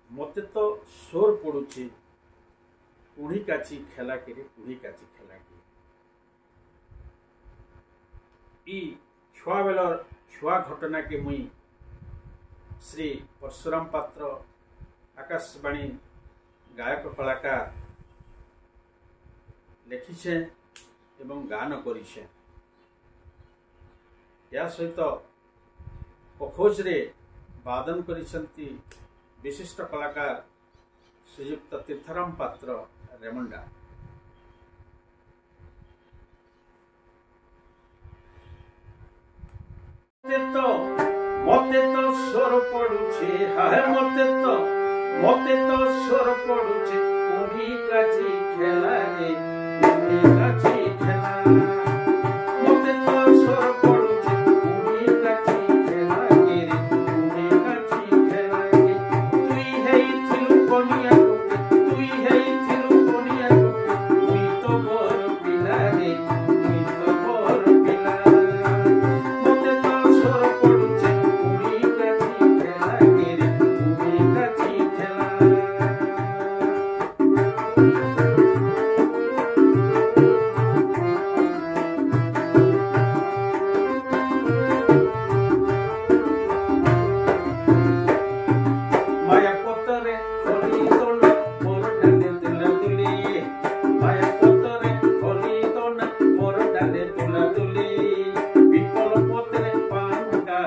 मते तो सोर पड़ुची पुढ़ी काची खेला के पुढ़ी काची खेला के छुआ बेलर छुआ घटना के मुई श्री परशुराम पात्र आकाशवाणी गायक कलाकार लिखिछे एवं गान करिछे। या सहित पखोज रे वादन करिसंती विशिष्ट कलाकार श्रीयुक्त तीर्थराम पात्र रेमुंडा। मते तो स्वर पड़ुछे हाय मते तो स्वर पड़ुछे पुढ़ी काची खेला रे पुढ़ी काची खेला मते तो स्वर पड़ुछे पुढ़ी काची खेला रे पुढ़ी काची खेला रे तुई हेई थिलु कोनिया तुई हेई थिलु कोनिया तुई तो बर पिला रे तुई तो बर पिला मते तो स्वर पड़ुछे पुढ़ी काची खेला रे पुढ़ी काची खेला। माया पोतरे खोली तोना मोर डाले तुला तुली माया पोतरे खोली तोना मोर डाले तुला तुली विपल पोतरे पान का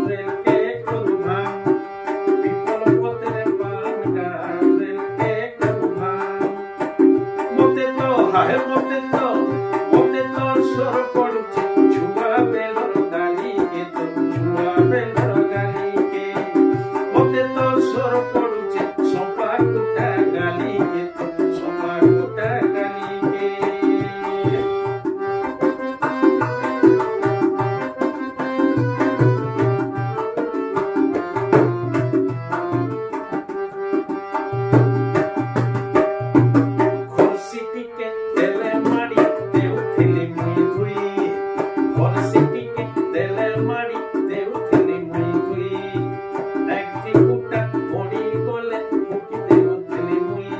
रेल के करू भांग विपल पोतरे पान का रेल के करू भांग मते तो हाय मते तो स्वर पड़ुछे छुआ बेलर गाली के तो छुआ बेलर गाली के मते तो स्वर पड़ुछे सोपा कुटा गाली के तो सोपा कुटा गाली के। खुर्सी टिके देले माड़ी देउथिली मुई धुई खुर्सी टिके देले माड़ी देउथिली मुई धुई एकती कुटा पड़ी गले फुकी देउथिली मुई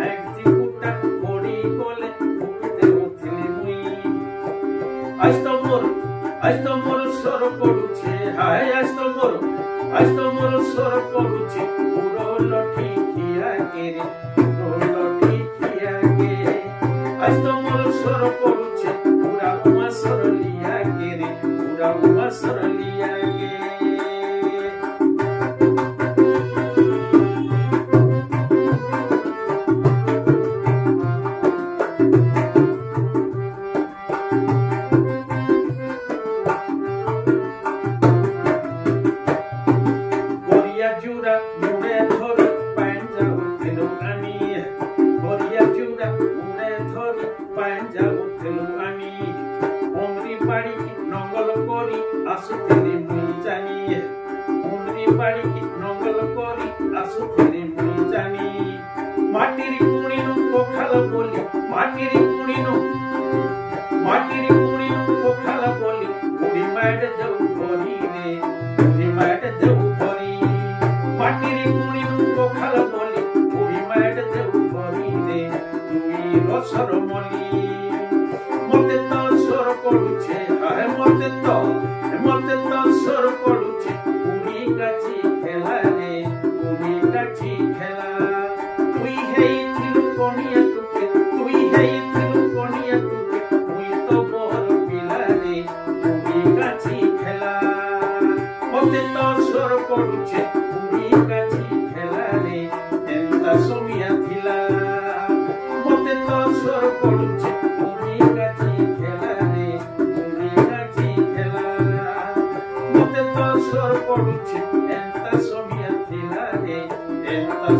एकती कुटा पड़ी गले फुकी देउथिली मुई आज तो मोर स्वर पड़ुछे हाय आज तो मोर स्वर पड़ुछे पुरो लठी खिया के रे पुरो लठी खिया के आज तो मोर स्वर पड़ुछे पूरा उमा स्वर लिया के रे पूरा उमा स्वर लिया के। गोरिया जुरा मुड़े धरी पांजा उठिलु आनी गोरिया जुरा मुड़े धरी पांजा उठिलु आनी उमरी बाड़ी नंगल करी आसुथिली मुई जानी उमरी बाड़ी नंगल करी आसुथिली मुई जानी माटिरी कुणीनु कोखाल बोली माटिरी कुणीनु कोखाल बोली बुढ़ी माड जाऊ भरी रे बुढ़ी माड जाऊ भरी माटिरी कुणीनु कोखाल बोली बुढ़ी माड जाऊ भरी रे तुई रसर मली मते तो स्वर पड़ुछे हाय मते तो स्वर पड़ुछे पुढ़ी काची खेला रे पुढ़ी काची खेला तुई हेई थिलु कोनिया तुके तुई हेई थिलु कोनिया तुके तुई तो बर पिला रे पुढ़ी काची खेला मते तो स्वर पड़ुछे पुढ़ी काची खेला रे एंता सोमिया थिला मते तो स्वर पड़ुछे पुढ़ी काची खेला रे पुढ़ी काची खेला मते तो स्वर पड़ुछे एंता सोमिया थिला रे एंता